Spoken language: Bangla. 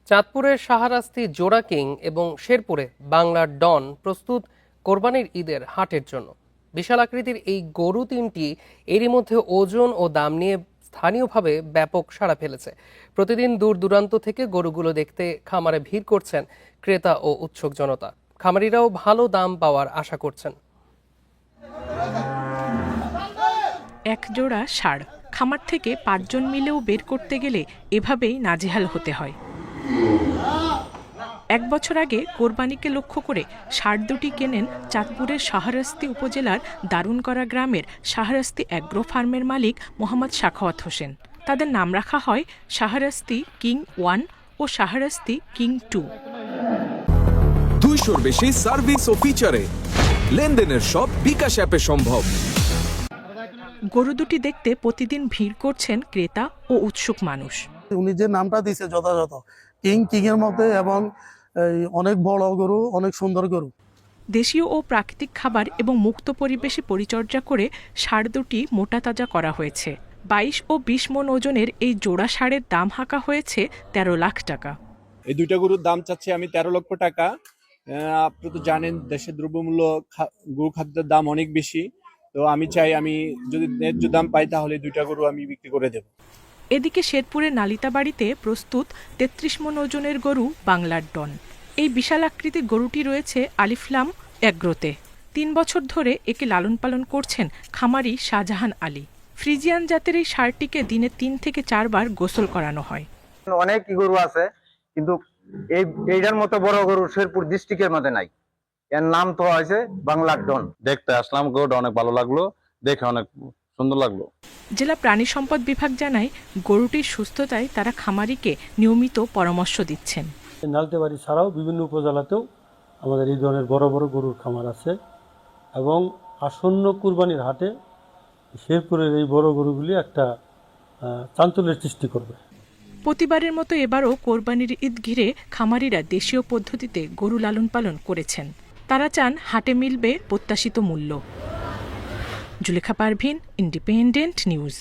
চাঁদপুরের শাহরাস্তি জোড়া কিং এবং শেরপুরে বাংলার ডন প্রস্তুত কোরবানির ঈদের হাটের জন্য। বিশাল আকৃতির এই গরু তিনটি এরই মধ্যে ওজন ও দাম নিয়ে স্থানীয়ভাবে ব্যাপক সাড়া ফেলেছে। প্রতিদিন দূর দূরান্ত থেকে গরুগুলো দেখতে খামারে ভিড় করছেন ক্রেতা ও উৎসুক জনতা। খামারিরাও ভালো দাম পাওয়ার আশা করছেন। এক জোড়া ষাঁড় খামার থেকে 5 জন মিলেও বের করতে গেলে এভাবেই নাজেহাল হতে হয়। 1 বছর আগে কোরবানিকে লক্ষ্য করে ষাঁড় দুটি কেনেন চাঁদপুরের শাহরাস্তি উপজেলার দারুণকরা গ্রামের শাহরাস্তি অ্যাগ্রো ফার্মের মালিক মোহাম্মদ সাখাওয়াত হোসেন। তাদের নাম রাখা হয় শাহরাস্তি কিং 1 ও শাহরাস্তি কিং 2। 200-র বেশি সার্ভিস ও ফিচারে লেনদেনের সব বিকাশ অ্যাপে সম্ভব। গরু দুটি দেখতে প্রতিদিন ভিড় করছেন ক্রেতা ও উৎসুক মানুষ। উনি যে নামটা দিয়েছে যথাযথ কিং এর মধ্যে, এবং অনেক বড় গরু, অনেক সুন্দর গরু। দেশীয় ও প্রাকৃতিক খাবার এবং মুক্ত পরিবেশে পরিচর্যা করে ষাঁড় দুটি মোটা তাজা করা হয়েছে। 22 ও 20 মণ ওজনের এই জোড়া ষাঁড়ের দাম হাঁকা হয়েছে 13 লাখ টাকা। এই দুইটা গরুর দাম চাচ্ছি আমি 13 লক্ষ টাকা। আপনি তো জানেন দেশের দ্রব্যমূল্য গরু খাদ্যের দাম অনেক বেশি, তো আমি চাই আমি যদি ন্যায্য দাম পাই তাহলে দুইটা গরু আমি বিক্রি করে দেব। এদিকে শেরপুরের নালিতাবাড়িতে প্রস্তুত 33 মণ ওজনের গরু বাংলার ডন। এই বিশাল আকৃতির গরুটি রয়েছে আলিফলাম অ্যাগ্রোতে। 3 বছর ধরে একে লালন পালন করছেন খামারি শাহজাহান আলী। ফ্রিজিয়ান জাতের এই ষাঁড়টিকে দিনে 3 থেকে 4 বার গোসল করানো হয়। অনেক গরু আছে, কিন্তু এইটার মতো বড় গরু শেরপুর ডিস্ট্রিক্টের মধ্যে নাই। এর নাম তো হয়েছে বাংলার ডন। দেখতে আসলাম, গরুটা অনেক ভালো লাগলো, দেখে অনেক সুন্দর লাগলো। জেলা প্রাণী সম্পদ বিভাগ জানায় গরুটির সুস্থতায় তারা খামারিকে নিয়মিত পরামর্শ দিচ্ছেন। নালিতাবাড়ি ছাড়াও বিভিন্ন উপজেলাতেও আমাদের এই ধরনের বড় বড় গরুর খামার আছে, এবং আসন্ন কুরবানির হাটে শেরপুরের এই বড় গরুগুলি একটা চাঞ্চল্যের সৃষ্টি করবে। প্রতিবারের মতো এবারও কোরবানির ঈদ ঘিরে খামারিরা দেশীয় পদ্ধতিতে গরু লালন পালন করেছেন। তারা চান হাটে মিলবে প্রত্যাশিত মূল্য। Zulekha Parvin, Independent news.